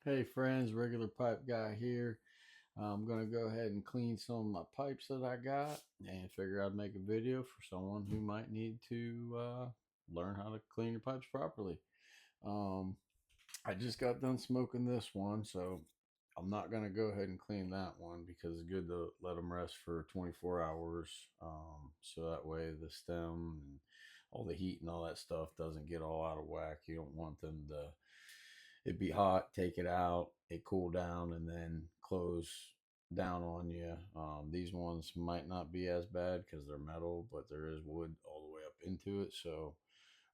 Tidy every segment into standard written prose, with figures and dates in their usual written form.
Hey friends, regular pipe guy here. I'm gonna go ahead and clean some of my pipes that I got, and figure I'd make a video for someone who might need to learn how to clean your pipes properly. Um, I just got done smoking this one, so I'm not gonna go ahead and clean that one because it's good to let them rest for 24 hours, so that way the stem and all the heat and all that stuff doesn't get all out of whack. You don't want them to it be hot, take it out, it cool down, and then close down on you. These ones might not be as bad because they're metal, but there is wood all the way up into it. So,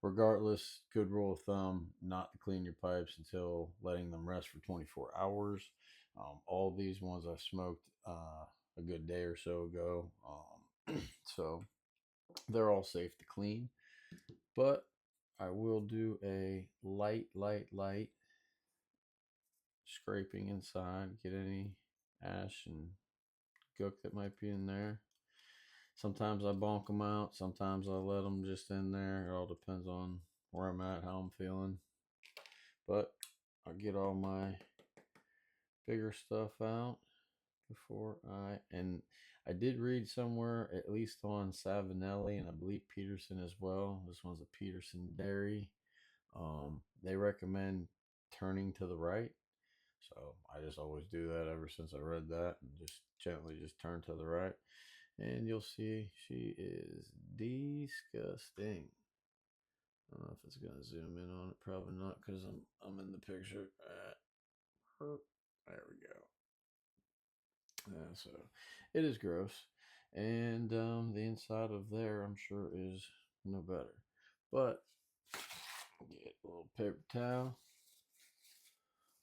regardless, good rule of thumb not to clean your pipes until letting them rest for 24 hours. All these ones I smoked a good day or so ago. So, they're all safe to clean, but I will do a light scraping inside, get any ash and gook that might be in there. Sometimes I bonk them out, sometimes I let them just in there. It all depends on where I'm at, how I'm feeling. But I'll get all my bigger stuff out before and I did read somewhere, at least on Savinelli and I believe Peterson as well. This one's a Peterson Dairy. They recommend turning to the right. So I just always do that ever since I read that, and just gently just turn to the right. And you'll see she is disgusting. I don't know if it's gonna zoom in on it. Probably not because I'm in the picture. There we go. Yeah, so it is gross, and the inside of there I'm sure is no better. But get a little paper towel,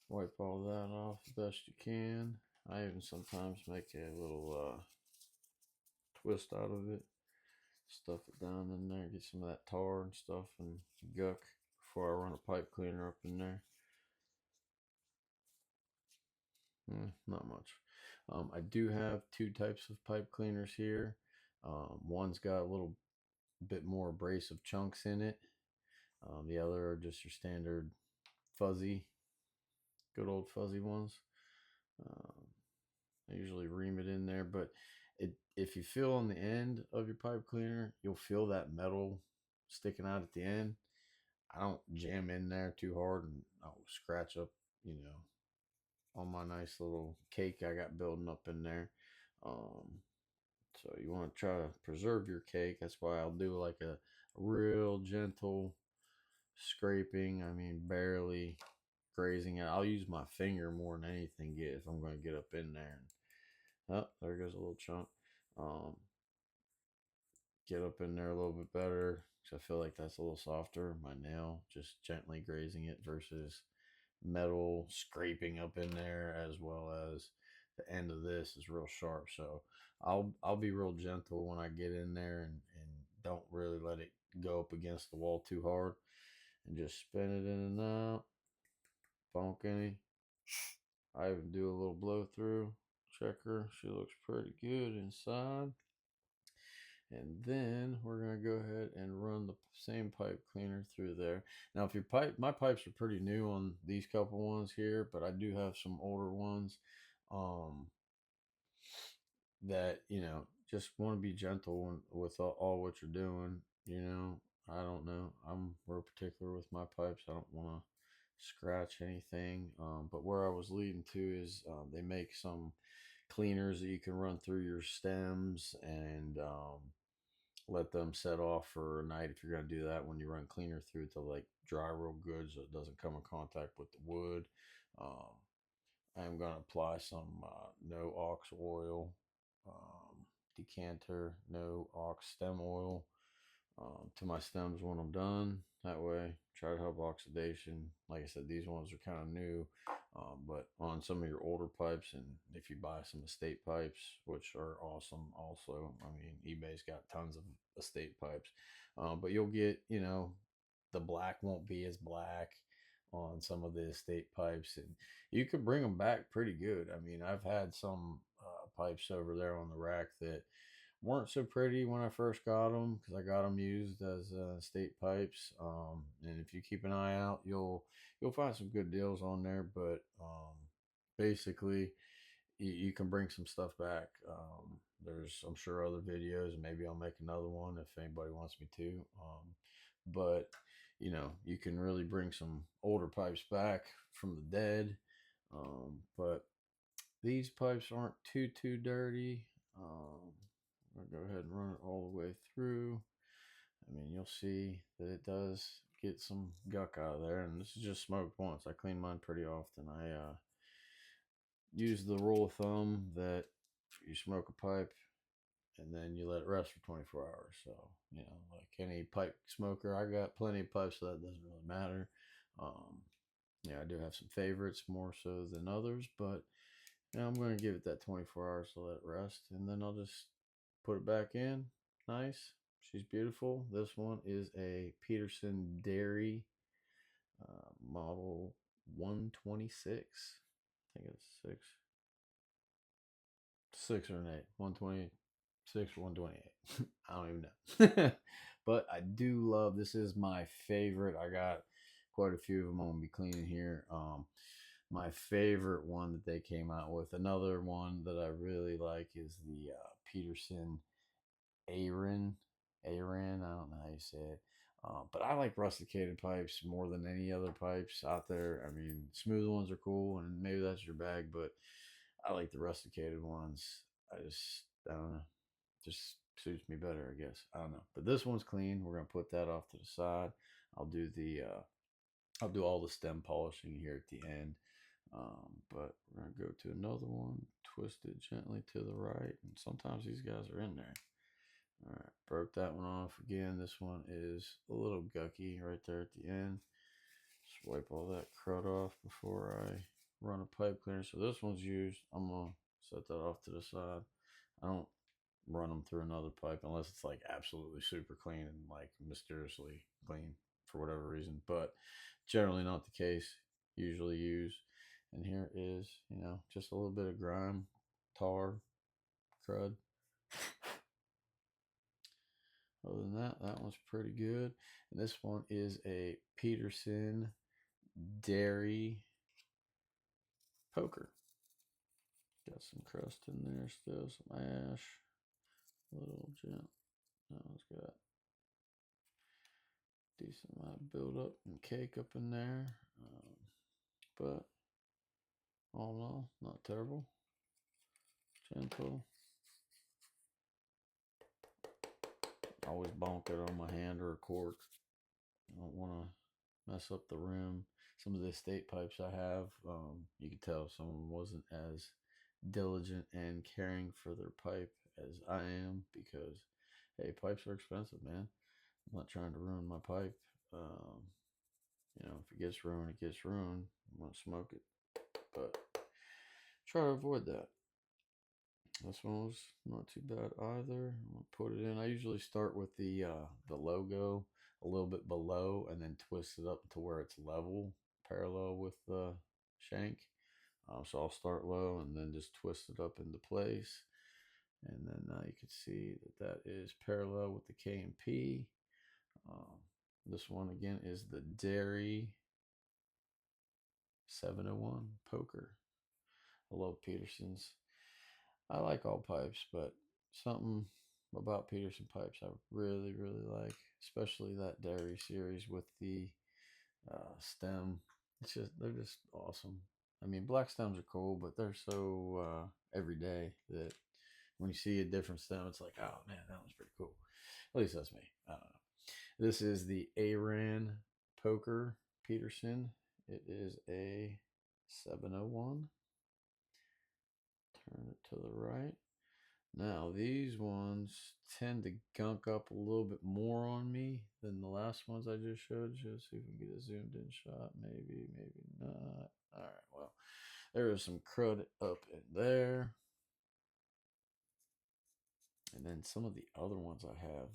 wipe all that off the best you can. I even sometimes make a little twist out of it, stuff it down in there, get some of that tar and stuff and guck before I run a pipe cleaner up in there. Not much. I do have two types of pipe cleaners here. One's got a little bit more abrasive chunks in it. The other are just your standard fuzzy, good old fuzzy ones. Um, I usually ream it in there, but if you feel on the end of your pipe cleaner, you'll feel that metal sticking out at the end. I don't jam in there too hard and I'll scratch up, you know, on my nice little cake I got building up in there. Um, so you want to try to preserve your cake. That's why I'll do like a real gentle scraping. I mean, barely grazing it. I'll use my finger more than anything get if I'm going to get up in there. And, oh, there goes a little chunk. Um, get up in there a little bit better because I feel like that's a little softer. My nail, just gently grazing it versus metal scraping up in there, as well as the end of this is real sharp. So I'll be real gentle when I get in there and don't really let it go up against the wall too hard and just spin it in and out. Bonk any. I even do a little blow through. Check her. She looks pretty good inside. And then we're going to go ahead and run the same pipe cleaner through there. Now, if your my pipes are pretty new on these couple ones here, but I do have some older ones um, that, just want to be gentle with all what you're doing. I don't know. I'm real particular with my pipes. I don't want to scratch anything. But where I was leading to is they make some cleaners that you can run through your stems and let them set off for a night if you're going to do that when you run cleaner through to like dry real good so it doesn't come in contact with the wood. um, I'm going to apply some no ox oil, decanter no ox stem oil to my stems when I'm done. That way, try to help oxidation. Like I said, these ones are kind of new, but on some of your older pipes, and if you buy some estate pipes, which are awesome, also, I mean, eBay's got tons of estate pipes, but you'll get, the black won't be as black on some of the estate pipes, and you could bring them back pretty good. I mean, I've had some pipes over there on the rack that weren't so pretty when I first got them because I got them used as state pipes. And if you keep an eye out, you'll find some good deals on there. But basically, you can bring some stuff back. There's, I'm sure, other videos, and maybe I'll make another one if anybody wants me to. But you can really bring some older pipes back from the dead. But these pipes aren't too dirty. I'll go ahead and run it all the way through. I mean, you'll see that it does get some guck out of there, and this is just smoked once. I clean mine pretty often. I use the rule of thumb that you smoke a pipe and then you let it rest for 24 hours. So, like any pipe smoker, I got plenty of pipes, so that doesn't really matter. Yeah, I do have some favorites more so than others, but I'm going to give it that 24 hours to let it rest, and then I'll just put it back in. Nice. She's beautiful. This one is a Peterson Dairy model 126. I think it's six or an eight. 126 or 128. I don't even know. But I do love, this is my favorite. I got quite a few of them. I'm gonna be cleaning here. My favorite one that they came out with, another one that I really like, is the Peterson Aran. Aran, I don't know how you say it. But I like rusticated pipes more than any other pipes out there. I mean, smooth ones are cool, and maybe that's your bag, but I like the rusticated ones. I don't know, just suits me better, I guess. I don't know. But this one's clean. We're gonna put that off to the side. I'll do the I'll do all the stem polishing here at the end. But we're gonna go to another one, twist it gently to the right, and sometimes these guys are in there. All right, broke that one off again. This one is a little gucky right there at the end. Just wipe all that crud off before I run a pipe cleaner. So this one's used. I'm gonna set that off to the side. I don't run them through another pipe unless it's like absolutely super clean and like mysteriously clean for whatever reason. But generally not the case. Usually use. And here is, just a little bit of grime, tar, crud. Other than that, that one's pretty good. And this one is a Peterson Dairy Poker. Got some crust in there still, some ash, a little gent. That one's got decent amount of build up and cake up in there. But all in all, not terrible. Gentle. Always bonk it on my hand or a cork. I don't want to mess up the rim. Some of the estate pipes I have, you can tell someone wasn't as diligent and caring for their pipe as I am, because, hey, pipes are expensive, man. I'm not trying to ruin my pipe. If it gets ruined, it gets ruined. I'm going to smoke it. But try to avoid that. This one was not too bad either. I'm gonna put it in. I usually start with the logo a little bit below and then twist it up to where it's level, parallel with the shank. So I'll start low and then just twist it up into place. And then now you can see that that is parallel with the K and P. This one again is the Dairy 701 Poker. I love Peterson's. I like all pipes, but something about Peterson pipes I really, really like, especially that Dairy series with the stem. They're just awesome. I mean, black stems are cool, but they're so everyday that when you see a different stem, it's like, oh man, that one's pretty cool. At least that's me. I don't know. This is the Aran Poker Peterson. It is a 701. Turn it to the right. Now, these ones tend to gunk up a little bit more on me than the last ones I just showed you. See if we can get a zoomed in shot. Maybe, maybe not. All right, well, there is some crud up in there. And then some of the other ones I have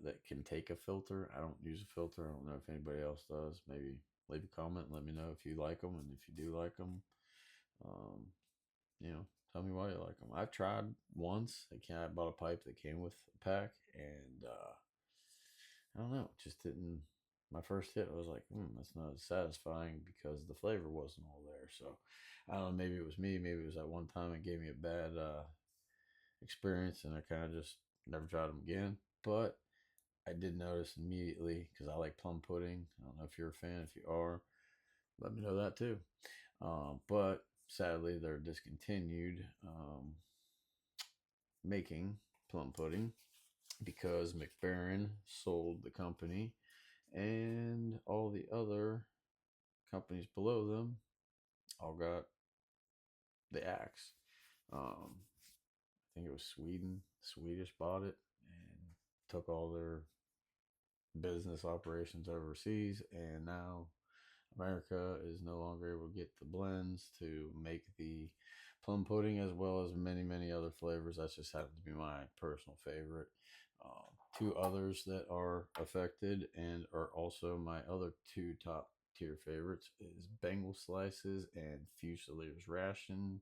that can take a filter. I don't use a filter. I don't know if anybody else does. Maybe leave a comment and let me know if you like them, and if you do like them, Tell me why you like them. I've tried once. I bought a pipe that came with a pack, and I don't know, it just didn't. My first hit, I was like, that's not as satisfying because the flavor wasn't all there. So I don't know. Maybe it was me. Maybe it was that one time it gave me a bad experience, and I kind of just never tried them again. But I did notice immediately because I like plum pudding. I don't know if you're a fan. If you are, let me know that too. But sadly, they're discontinued making plum pudding because McBaron sold the company, and all the other companies below them all got the axe. I think it was Sweden. Swedish bought it and took all their business operations overseas, and now America is no longer able to get the blends to make the plum pudding as well as many, many other flavors. That just happens to be my personal favorite. Two others that are affected and are also my other two top tier favorites is Bengal Slices and Fusilier's Ration.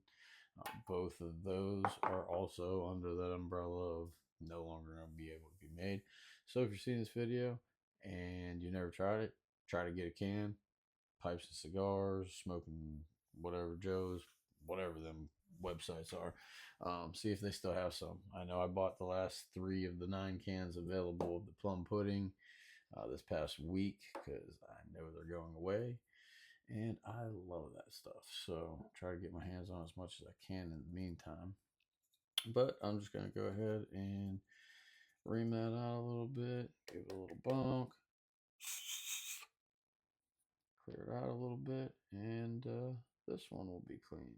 Both of those are also under that umbrella of no longer going to be able to be made. So if you're seeing this video and you never tried it, try to get a can. Pipes and Cigars, Smoking Whatever Joe's, whatever them websites are. See if they still have some. I know I bought the last 3 of the 9 cans available of the plum pudding this past week because I know they're going away. And I love that stuff. So try to get my hands on as much as I can in the meantime. But I'm just going to go ahead and ream that out a little bit, give it a little bunk, clear it out a little bit, and this one will be clean.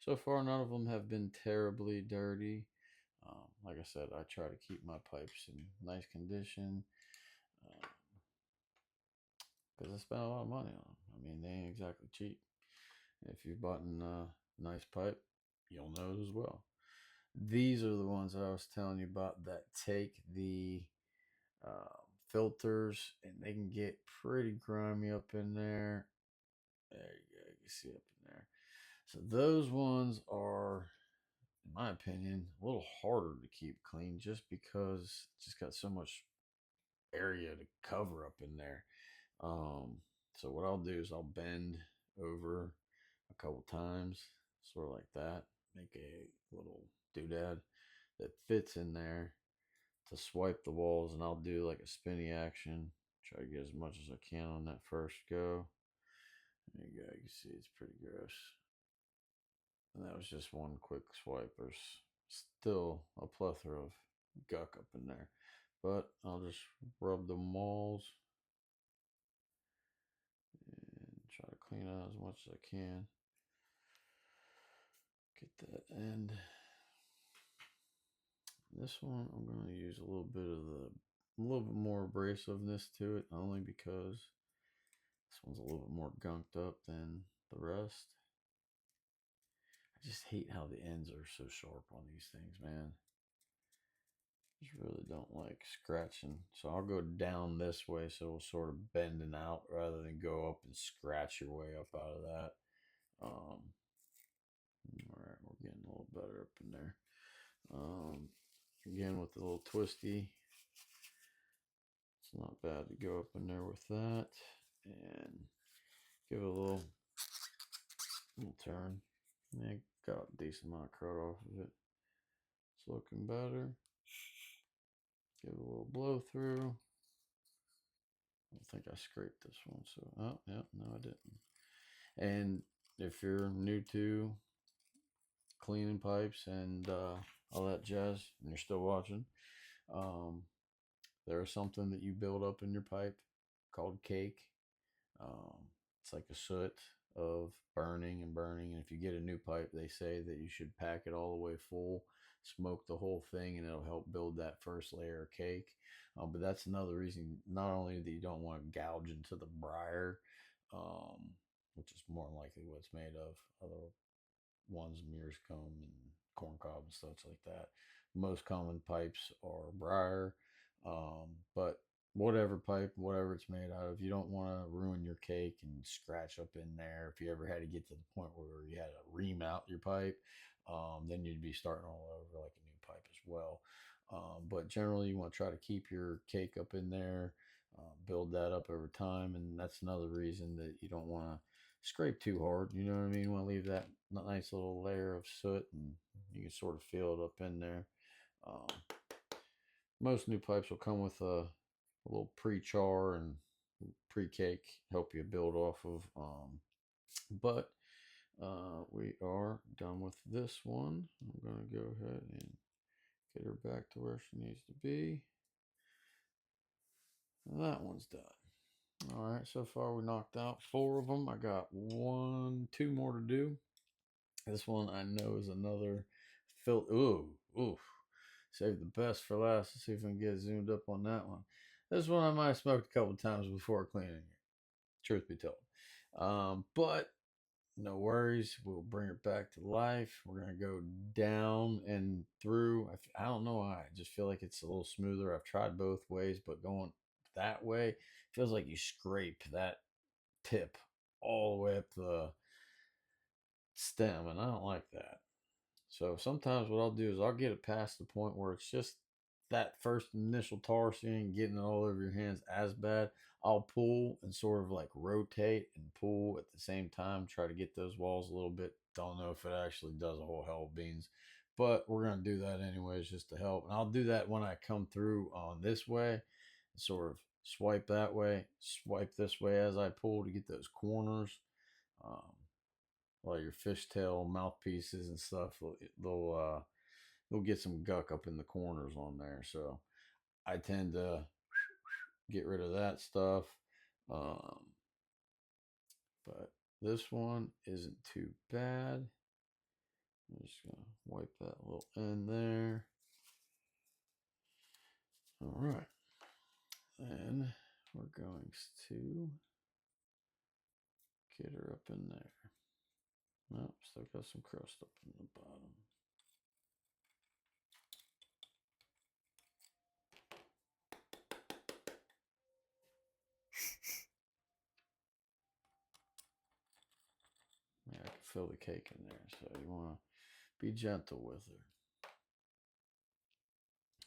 So far, none of them have been terribly dirty. Like I said, I try to keep my pipes in nice condition because I spent a lot of money on them. I mean, they ain't exactly cheap. If you've bought a nice pipe, you'll know it as well. These are the ones that I was telling you about that take the uh, filters and they can get pretty grimy up in there. There you go. You can see up in there. So those ones are, in my opinion, a little harder to keep clean just because it's just got so much area to cover up in there. So what I'll do is I'll bend over a couple times, sort of like that, make a little doodad that fits in there to swipe the walls, and I'll do like a spinny action, try to get as much as I can on that first go. There you go, you can see it's pretty gross. And that was just one quick swipe. There's still a plethora of guck up in there. But I'll just rub the walls and try to clean out as much as I can. Get that end. This one I'm going to use a little bit more abrasiveness to it, only because this one's a little bit more gunked up than the rest. I just hate how the ends are so sharp on these things, man. Just really don't like scratching. So I'll go down this way so it'll sort of bending out rather than go up and scratch your way up out of that. All right, we're getting a little better up in there. Again with the little twisty. It's not bad to go up in there with that and give it a little turn. Yeah, got a decent amount of crud off of it. It's looking better. Give it a little blow through. I don't think I scraped this one, so oh yeah, no I didn't. And if you're new to cleaning pipes and all that jazz, and you're still watching, there is something that you build up in your pipe called cake. It's like a soot of burning and burning. And if you get a new pipe, they say that you should pack it all the way full, smoke the whole thing, and it'll help build that first layer of cake. But that's another reason, not only that you don't want to gouge into the briar, which is more than likely what it's made of, other ones, Mears comb and corncob and such like that. Most common pipes are briar, but whatever pipe, whatever it's made out of. You don't want to ruin your cake and scratch up in there. If you ever had to get to the point where you had to ream out your pipe, then you'd be starting all over like a new pipe as well. But generally, you want to try to keep your cake up in there, build that up over time, and that's another reason that you don't want to scrape too hard. You know what I mean? You want to leave that nice little layer of soot, and you can sort of feel it up in there. Um, Most new pipes will come with a little pre-char and pre-cake, help you build off of. But we are done with this one. I'm going to go ahead and get her back to where she needs to be. And that one's done. All right, so far we knocked out 4 of them. I got 2 more to do. This one I know is another ooh. Save the best for last. Let's see if I can get zoomed up on that one. This one I might have smoked a couple times before cleaning it. Truth be told. But no worries. We'll bring it back to life. We're going to go down and through. I don't know why. I just feel like it's a little smoother. I've tried both ways, but going that way feels like you scrape that tip all the way up the stem, and I don't like that. So sometimes what I'll do is I'll get it past the point where it's just that first initial tar seeing getting it all over your hands as bad. I'll pull and sort of like rotate and pull at the same time, try to get those walls a little bit. Don't know if it actually does a whole hell of beans, but we're going to do that anyways just to help. And I'll do that when I come through on this way, sort of swipe that way, swipe this way as I pull to get those corners. Um, like your fishtail mouthpieces and stuff, they'll get some guck up in the corners on there. So I tend to get rid of that stuff. Um, but this one isn't too bad. I'm just gonna wipe that little end there. All right, then we're going to get her up in there. Nope, still got some crust up in the bottom. Yeah, I can feel the cake in there, so you want to be gentle with her.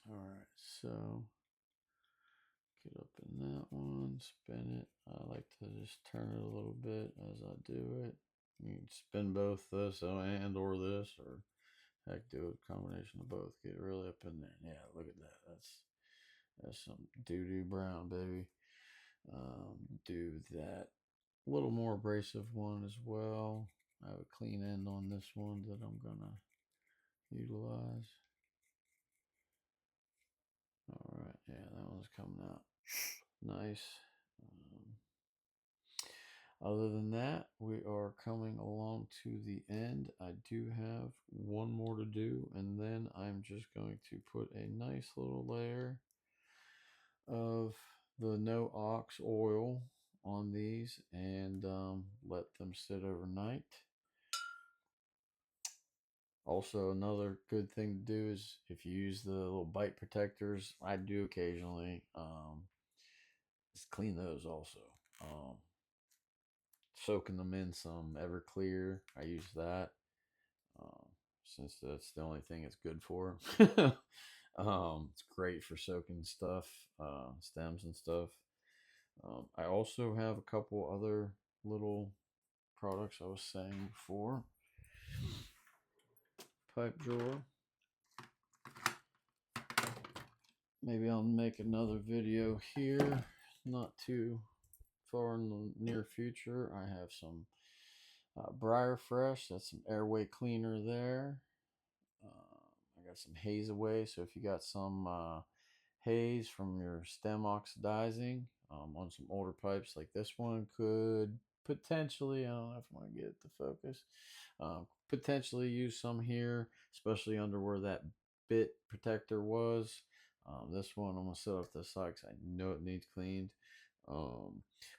All right, so get up in that one, spin it. I like to just turn it a little bit as I do it. You can spin both this and or this, or heck, do a combination of both. Get really up in there. Yeah, look at that. That's some doo-doo brown, baby. Do that little more abrasive one as well. I have a clean end on this one that I'm gonna utilize. All right, yeah, that one's coming out nice. Other than that, we are coming along to the end. I do have one more to do, and then I'm just going to put a nice little layer of the no ox oil on these and let them sit overnight. Also, another good thing to do is if you use the little bite protectors, I do occasionally, is clean those also. Soaking them in some Everclear, I use that since that's the only thing it's good for. It's great for soaking stuff, stems and stuff. I also have a couple other little products I was saying before. Pipe drawer. Maybe I'll make another video here, not too far in the near future. I have some Briar Fresh. That's some airway cleaner there. I got some haze away. So if you got some haze from your stem oxidizing on some older pipes, like this one could potentially, I don't know if I want to get it to focus, potentially use some here, especially under where that bit protector was. This one I'm going to set off the side because I know it needs cleaned.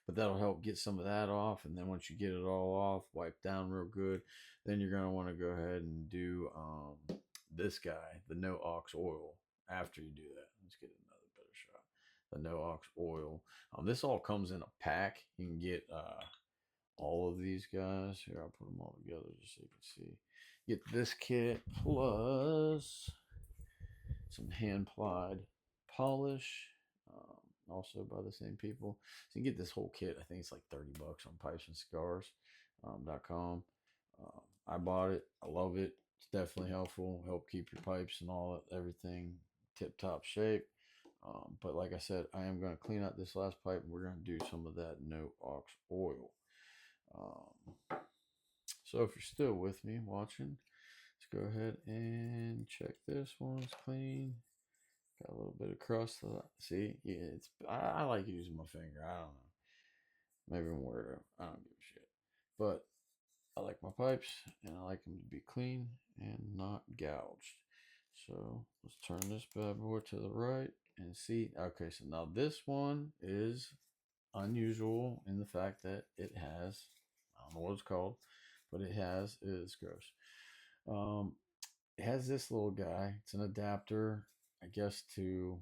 But that'll help get some of that off. And then once you get it all off, wipe down real good, then you're going to want to go ahead and do this guy, the no ox oil, after you do that. Let's get another better shot. the No Ox oil. This all comes in a pack. You can get all of these guys. Here, I'll put them all together just so you can see. Get this kit plus some hand plied polish, also by the same people. So you can get this whole kit. I think it's like $30 on pipesandcigars.com. I bought it. I love it. It's definitely helpful. Help keep your pipes and all that, everything tip top shape. But like I said, I am going to clean out this last pipe and we're going to do some of that No Ox oil. So if you're still with me watching, let's go ahead and check this one's clean. Got a little bit of crust. See, yeah, it's I like using my finger. I don't know. Maybe I'm weird. I don't give a shit. But I like my pipes and I like them to be clean and not gouged. So let's turn this bad boy to the right and see. Okay, so now this one is unusual in the fact that it has, I don't know what it's called, but it is gross. It has this little guy. It's an adapter, I guess, to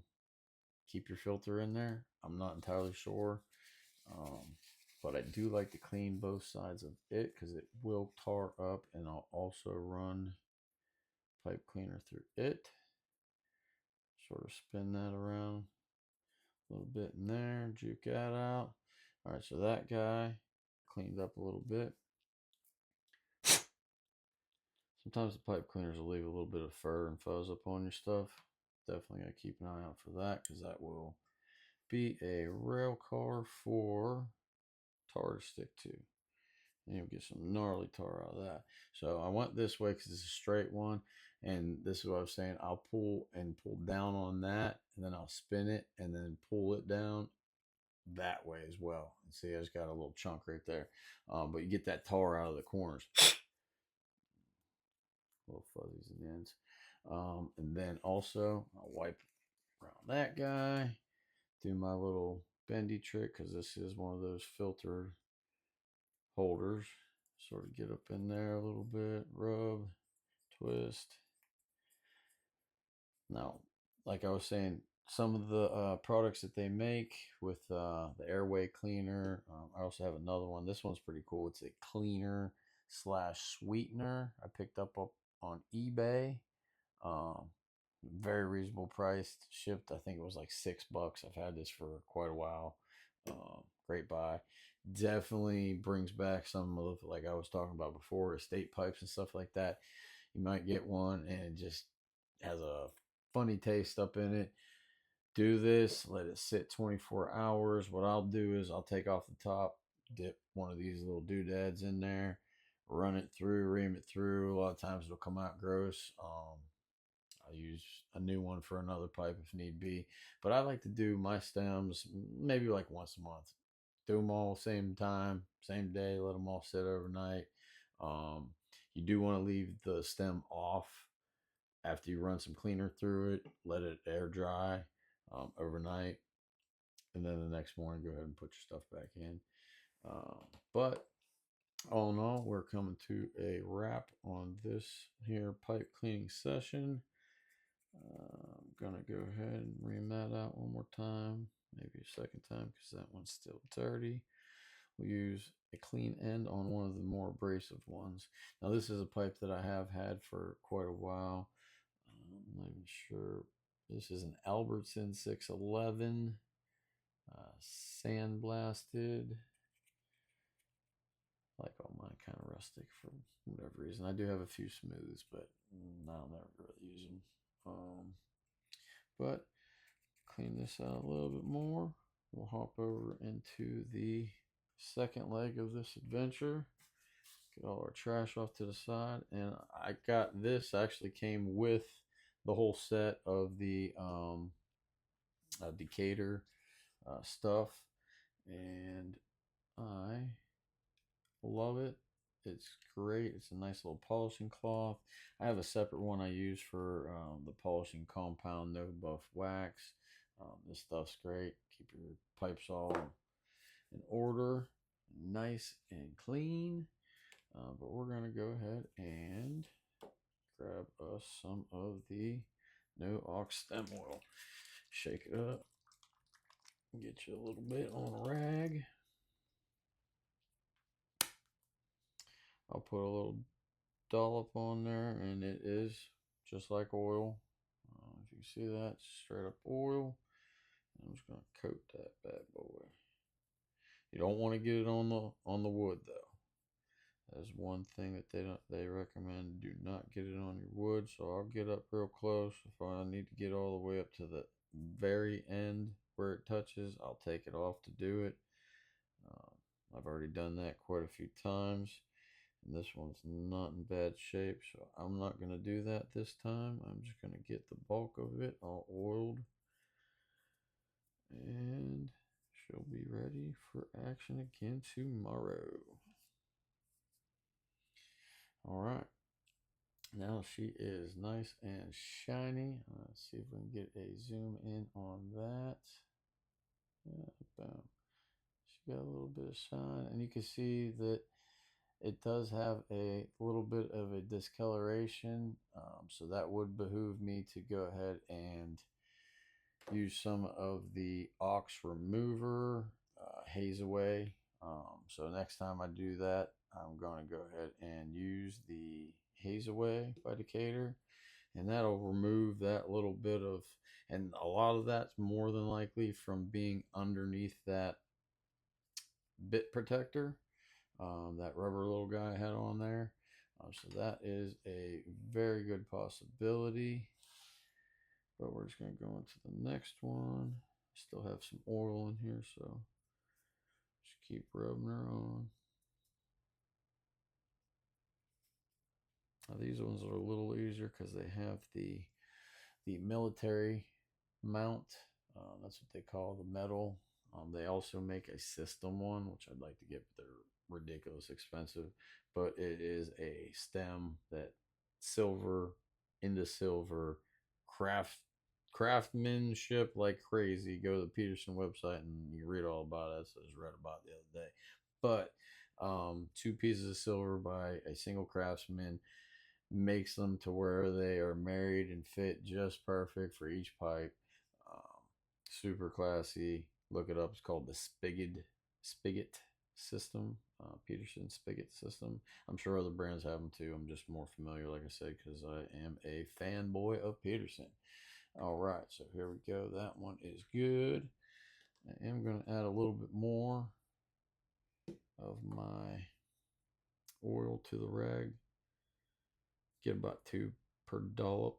keep your filter in there. I'm not entirely sure. But I do like to clean both sides of it because it will tar up, and I'll also run pipe cleaner through it. Sort of spin that around a little bit in there, juke that out. All right, so that guy cleaned up a little bit. Sometimes the pipe cleaners will leave a little bit of fur and fuzz up on your stuff. Definitely got to keep an eye out for that because that will be a rail car for tar to stick to. And you'll get some gnarly tar out of that. So I went this way because it's a straight one. And this is what I was saying. I'll pull down on that. And then I'll spin it and then pull it down that way as well. And see, I just got a little chunk right there. But you get that tar out of the corners. Little fuzzies in the ends. And then also I'll wipe around that guy. Do my little bendy trick because this is one of those filter holders. Sort of get up in there a little bit, rub, twist. Now, like I was saying, some of the products that they make with the airway cleaner, I also have another one. This one's pretty cool. It's a cleaner slash sweetener I picked up on eBay. Very reasonable priced, shipped. I think it was like $6. I've had this for quite a while. Great buy. Definitely brings back some of, like I was talking about before, estate pipes and stuff like that. You might get one and it just has a funny taste up in it. Do this, let it sit 24 hours. What I'll do is I'll take off the top, dip one of these little doodads in there, run it through, ream it through. A lot of times it'll come out gross. I'll use a new one for another pipe if need be. But I like to do my stems maybe like once a month. Do them all same time, same day, let them all sit overnight. You do want to leave the stem off after you run some cleaner through it. Let it air dry overnight. And then the next morning, go ahead and put your stuff back in. But all in all, we're coming to a wrap on this here pipe cleaning session. I'm gonna go ahead and ream that out one more time, maybe a second time because that one's still dirty. We'll use a clean end on one of the more abrasive ones. Now this is a pipe that I have had for quite a while. I'm not even sure. This is an Albertson 611 sandblasted. I like all mine kind of rustic for whatever reason. I do have a few smooths, but I'll never really use them. But clean this out a little bit more. We'll hop over into the second leg of this adventure. Get all our trash off to the side. And I got this, actually came with the whole set of the Decatur stuff. And I love it. It's great. It's a nice little polishing cloth. I have a separate one I use for the polishing compound no buff wax. This stuff's great. Keep your pipes all in order, nice and clean. But we're going to go ahead and grab us some of the No Ox stem oil. Shake it up. Get you a little bit on a rag. I'll put a little dollop on there, and it is just like oil. If you see that, straight up oil. I'm just gonna coat that bad boy. You don't want to get it on the wood though. That's one thing that they recommend. Do not get it on your wood. So I'll get up real close. If I need to get all the way up to the very end where it touches, I'll take it off to do it. I've already done that quite a few times. And this one's not in bad shape, so I'm not going to do that this time. I'm just going to get the bulk of it all oiled. And she'll be ready for action again tomorrow. All right. Now she is nice and shiny. Let's see if we can get a zoom in on that. Boom. She got a little bit of shine, and you can see that it does have a little bit of a discoloration. So that would behoove me to go ahead and use some of the ox remover, haze away. So next time I do that, I'm going to go ahead and use the haze away by Decatur, and that'll remove that little bit of, and a lot of that's more than likely from being underneath that bit protector, that rubber little guy I had on there. So that is a very good possibility. But we're just going to go into the next one. Still have some oil in here, so just keep rubbing her on. Now these ones are a little easier because they have the military mount. That's what they call the metal. They also make a system one, which I'd like to get, but they're ridiculous expensive. But it is a stem that silver into silver craftsmanship like crazy. Go to the Peterson website and you read all about it. So I just read about it the other day. But 2 pieces of silver by a single craftsman makes them to where they are married and fit just perfect for each pipe. Super classy. Look it up. It's called the Spigot system. Peterson Spigot system. I'm sure other brands have them too. I'm just more familiar, like I said, because I am a fanboy of Peterson. All right, so here we go. That one is good. I am going to add a little bit more of my oil to the rag. Get about 2 per dollop.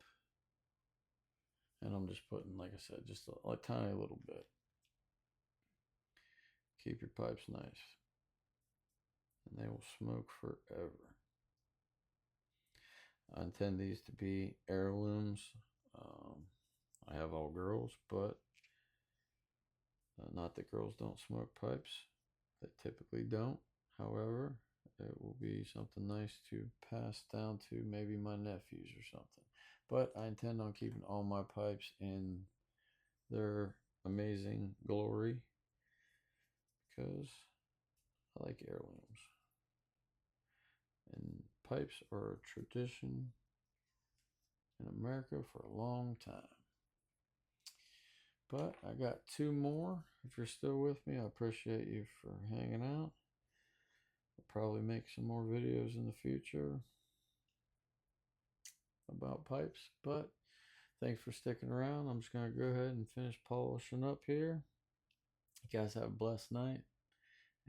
And I'm just putting, like I said, just a tiny little bit. Keep your pipes nice. And they will smoke forever. I intend these to be heirlooms. I have all girls, but not that girls don't smoke pipes. They typically don't. However, it will be something nice to pass down to maybe my nephews or something. But I intend on keeping all my pipes in their amazing glory because I like heirlooms. And pipes are a tradition in America for a long time. But I got 2 more. If you're still with me, I appreciate you for hanging out. I'll probably make some more videos in the future about pipes, but thanks for sticking around. I'm just going to go ahead and finish polishing up here. You guys have a blessed night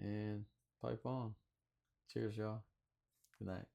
and pipe on. Cheers, y'all. Good night.